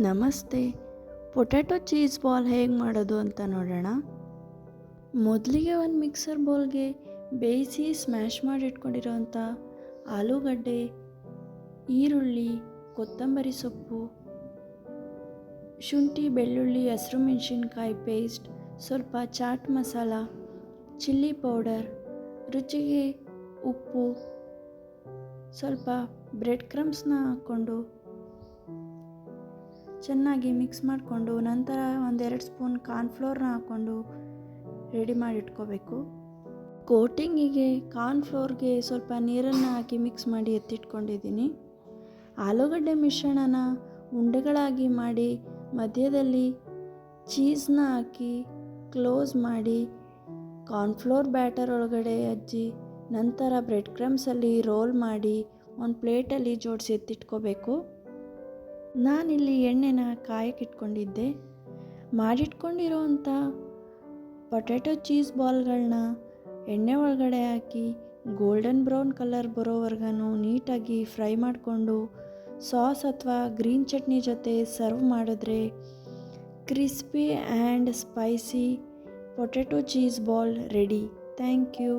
ನಮಸ್ತೆ. Potato cheese ball ಹೇಗೆ ಮಾಡೋದು ಅಂತ ನೋಡೋಣ. ಮೊದಲಿಗೆ ಒಂದು ಮಿಕ್ಸರ್ ಬೌಲ್ಗೆ ಬೇಯಿಸಿ ಸ್ಮ್ಯಾಶ್ ಮಾಡಿ ಇಟ್ಕೊಂಡಿರೋಂಥ ಆಲೂಗಡ್ಡೆ, ಈರುಳ್ಳಿ, ಕೊತ್ತಂಬರಿ ಸೊಪ್ಪು, ಶುಂಠಿ, ಬೆಳ್ಳುಳ್ಳಿ, ಹಸಿರು ಮೆಣಸಿನ್ಕಾಯಿ ಪೇಸ್ಟ್, ಸ್ವಲ್ಪ ಚಾಟ್ ಮಸಾಲ, ಚಿಲ್ಲಿ ಪೌಡರ್, ರುಚಿಗೆ ಉಪ್ಪು, ಸ್ವಲ್ಪ ಬ್ರೆಡ್ ಕ್ರಮ್ಸ್ನ ಹಾಕ್ಕೊಂಡು ಚೆನ್ನಾಗಿ ಮಿಕ್ಸ್ ಮಾಡಿಕೊಂಡು ನಂತರ 1-2 ಸ್ಪೂನ್ ಕಾರ್ನ್ಫ್ಲೋರ್ನ ಹಾಕ್ಕೊಂಡು ರೆಡಿ ಮಾಡಿ ಇಟ್ಕೋಬೇಕು. ಕೋಟಿಂಗಿಗೆ ಕಾರ್ನ್ಫ್ಲೋರ್ಗೆ ಸ್ವಲ್ಪ ನೀರನ್ನು ಹಾಕಿ ಮಿಕ್ಸ್ ಮಾಡಿ ಎತ್ತಿಟ್ಕೊಂಡಿದ್ದೀನಿ. ಆಲೂಗಡ್ಡೆ ಮಿಶ್ರಣನ ಉಂಡೆಗಳಾಗಿ ಮಾಡಿ ಮಧ್ಯದಲ್ಲಿ ಚೀಸ್ನ ಹಾಕಿ ಕ್ಲೋಸ್ ಮಾಡಿ ಕಾರ್ನ್ಫ್ಲೋರ್ ಬ್ಯಾಟರ್ ಒಳಗಡೆ ಅಜ್ಜಿ ನಂತರ ಬ್ರೆಡ್ ಕ್ರಮ್ಸಲ್ಲಿ ರೋಲ್ ಮಾಡಿ ಒಂದು ಪ್ಲೇಟಲ್ಲಿ ಜೋಡಿಸಿ ಎತ್ತಿಟ್ಕೋಬೇಕು. ನಾನಿಲ್ಲಿ ಎಣ್ಣೆನ ಕಾಯಕ್ಕಿಟ್ಕೊಂಡಿದ್ದೆ. ಮಾಡಿಟ್ಕೊಂಡಿರೋವಂಥ ಪೊಟ್ಯಾಟೊ ಚೀಸ್ ಬಾಲ್ಗಳನ್ನ ಎಣ್ಣೆ ಒಳಗಡೆ ಹಾಕಿ ಗೋಲ್ಡನ್ ಬ್ರೌನ್ ಕಲರ್ ಬರೋವರೆಗೂ ನೀಟಾಗಿ ಫ್ರೈ ಮಾಡಿಕೊಂಡು ಸಾಸ್ ಅಥವಾ ಗ್ರೀನ್ ಚಟ್ನಿ ಜೊತೆ ಸರ್ವ್ ಮಾಡಿದ್ರೆ crispy and spicy potato cheese ball ready. Thank you.